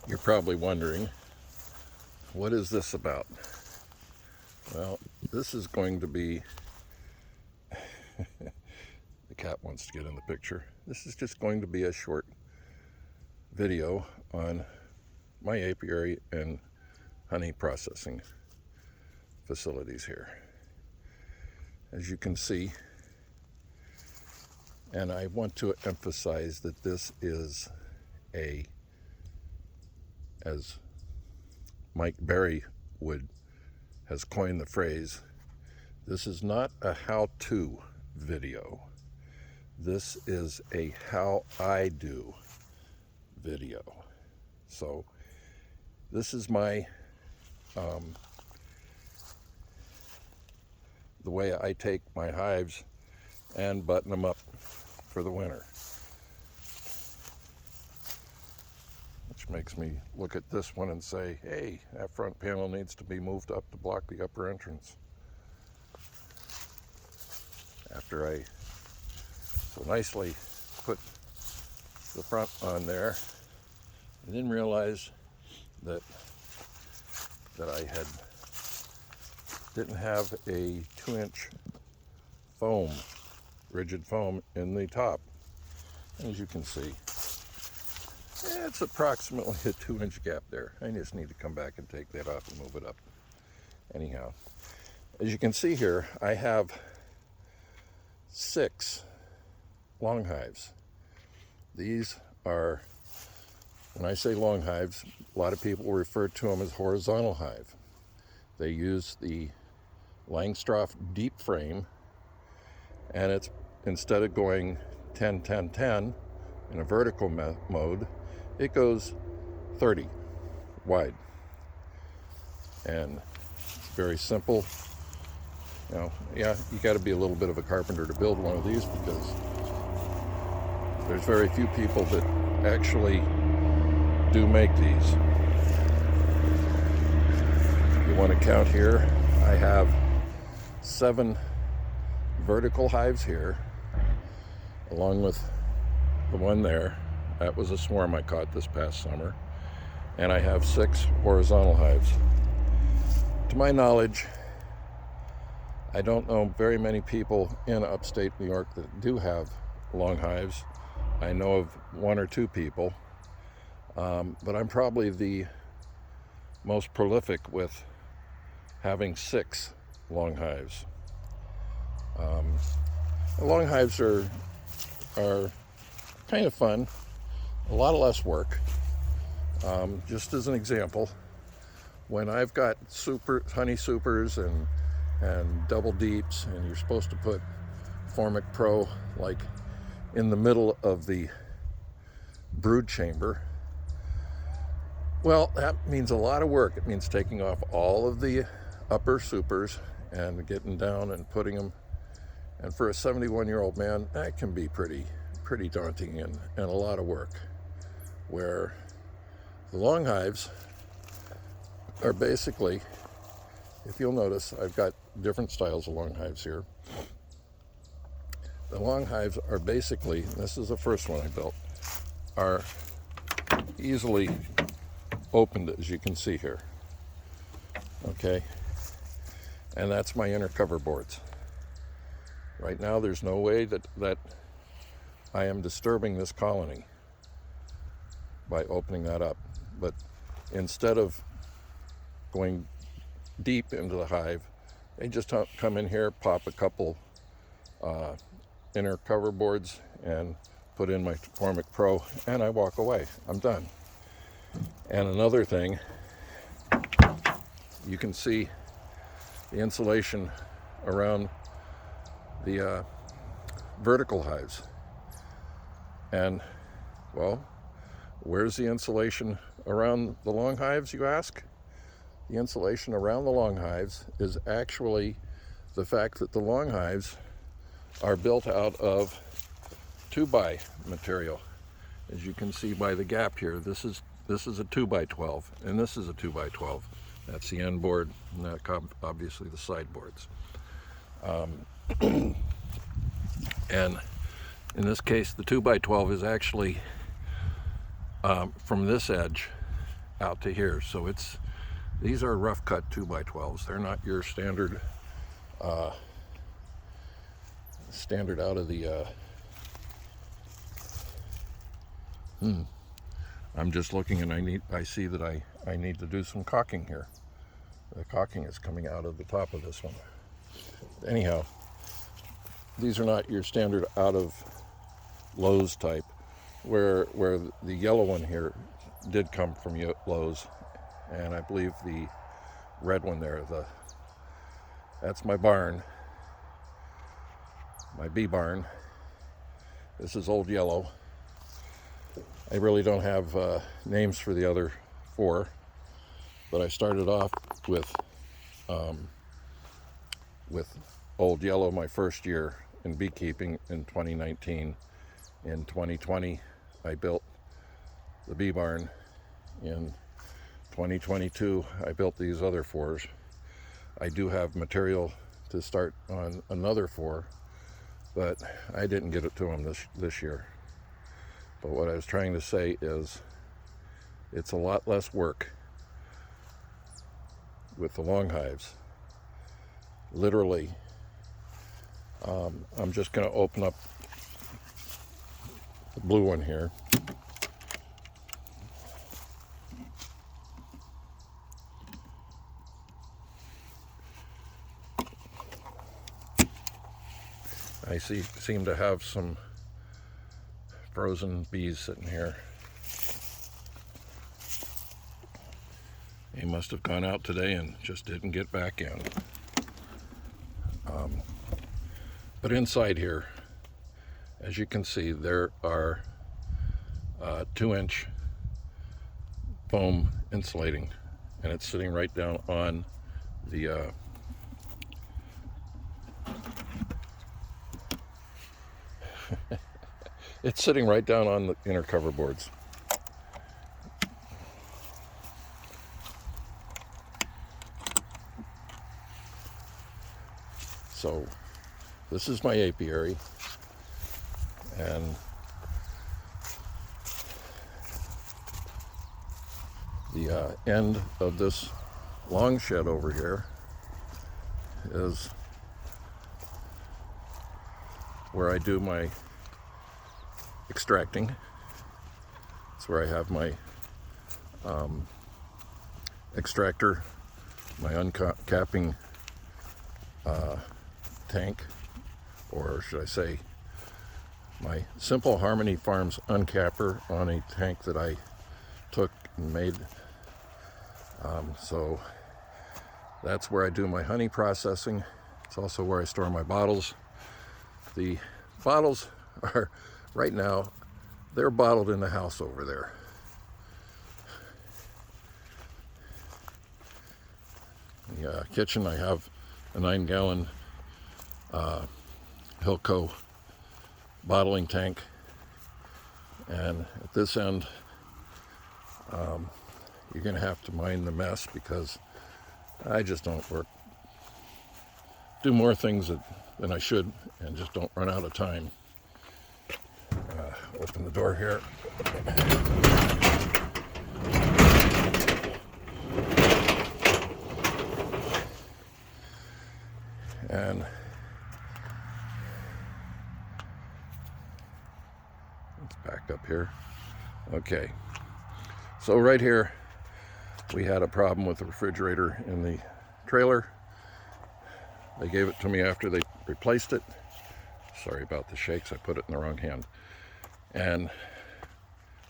You're probably wondering, what is this about? Well, this is going to be, the cat wants to get in the picture. This is just going to be a short video on my apiary and honey processing facilities here. As you can see, and I want to emphasize that this is as Mike Berry has coined the phrase, this is not a how-to video. This is a how I do video. So this is my the way I take my hives and button them up for the winter. Which makes me look at this one and say, hey, that front panel needs to be moved up to block the upper entrance. After I so nicely put the front on there, I didn't realize that I didn't have a 2-inch foam, rigid foam in the top. As you can see, it's approximately a 2-inch gap there. I just need to come back and take that off and move it up. Anyhow, as you can see here, I have 6 long hives. These are, when I say long hives, a lot of people refer to them as horizontal hive. They use the Langstroth deep frame, and it's, instead of going 10-10-10 in a vertical mode, it goes 30 wide. And it's very simple. You know, yeah, you got to be a little bit of a carpenter to build one of these, because there's very few people that actually do make these. You want to count here, I have 7 vertical hives here, along with the one there. That was a swarm I caught this past summer. And I have 6 horizontal hives. To my knowledge, I don't know very many people in upstate New York that do have long hives. I know of 1 or 2 people, but I'm probably the most prolific with having 6 long hives. Long hives are kind of fun, a lot less work. Just as an example, when I've got honey supers and double deeps, and you're supposed to put Formic Pro like in the middle of the brood chamber, well, that means a lot of work. It means taking off all of the upper supers and getting down and putting them. And for a 71-year-old man, that can be pretty daunting and a lot of work. Where the long hives are basically, if you'll notice, I've got different styles of long hives here. The long hives are basically, this is the first one I built, are easily opened, as you can see here. Okay, and that's my inner cover boards. Right now there's no way that I am disturbing this colony by opening that up. But instead of going deep into the hive, they just come in here, pop a couple inner cover boards and put in my Formic Pro, and I walk away. I'm done. And another thing, you can see the insulation around the vertical hives. And, well, where's the insulation around the long hives, you ask? The insulation around the long hives is actually the fact that the long hives are built out of 2x material. As you can see by the gap here, this is a 2x12, and this is a 2x12. That's the end board, and that obviously the side boards. And in this case, the 2x12 is actually from this edge out to here. So these are rough cut 2x12s. They're not your standard standard out of the I'm just looking, and I see that I need to do some caulking here. The caulking is coming out of the top of this one. Anyhow, these are not your standard out of Lowe's type, where the yellow one here did come from Lowe's, and I believe the red one there, that's my barn, my bee barn. This is Old Yellow. I really don't have names for the other four, but I started off with Old Yellow my first year in beekeeping in 2019. In 2020, I built the bee barn. In 2022, I built these other fours. I do have material to start on another four, but I didn't get it to them this year. But what I was trying to say is it's a lot less work with the long hives. Literally, I'm just going to open up the blue one here. I seem to have some frozen bees sitting here. They must have gone out today and just didn't get back in. But inside here, as you can see, there are 2-inch foam insulating, and it's sitting right down on the it's sitting right down on the inner cover boards. So this is my apiary, and the end of this long shed over here is where I do my extracting. It's where I have my extractor, my uncapping tank, or should I say my Simple Harmony Farms uncapper on a tank that I took and made. So that's where I do my honey processing. It's also where I store my bottles. The bottles are, right now, they're bottled in the house over there. The kitchen, I have a 9-gallon Hilco bottling tank, and at this end you're going to have to mind the mess, because I just don't do more things than I should, and just don't run out of time. Open the door here. And let's back up here. Okay, so right here we had a problem with the refrigerator in the trailer. They gave it to me after they replaced it. Sorry about the shakes, I put it in the wrong hand. And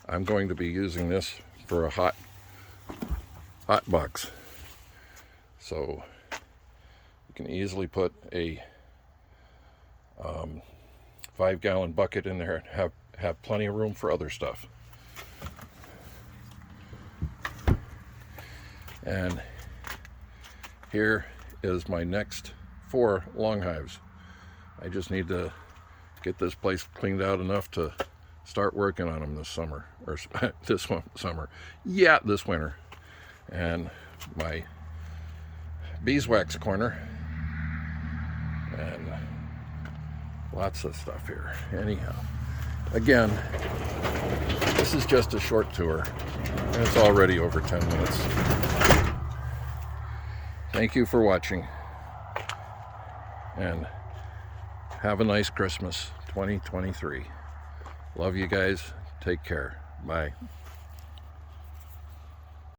I'm going to be using this for a hot box. So you can easily put a 5-gallon bucket in there and have plenty of room for other stuff. And here is my next 4 long hives. I just need to get this place cleaned out enough to start working on them this summer, or this summer, yeah, this winter. And my beeswax corner, and lots of stuff here. Anyhow, again, this is just a short tour, and it's already over 10 minutes. Thank you for watching, and have a nice Christmas 2023. Love you guys. Take care. Bye.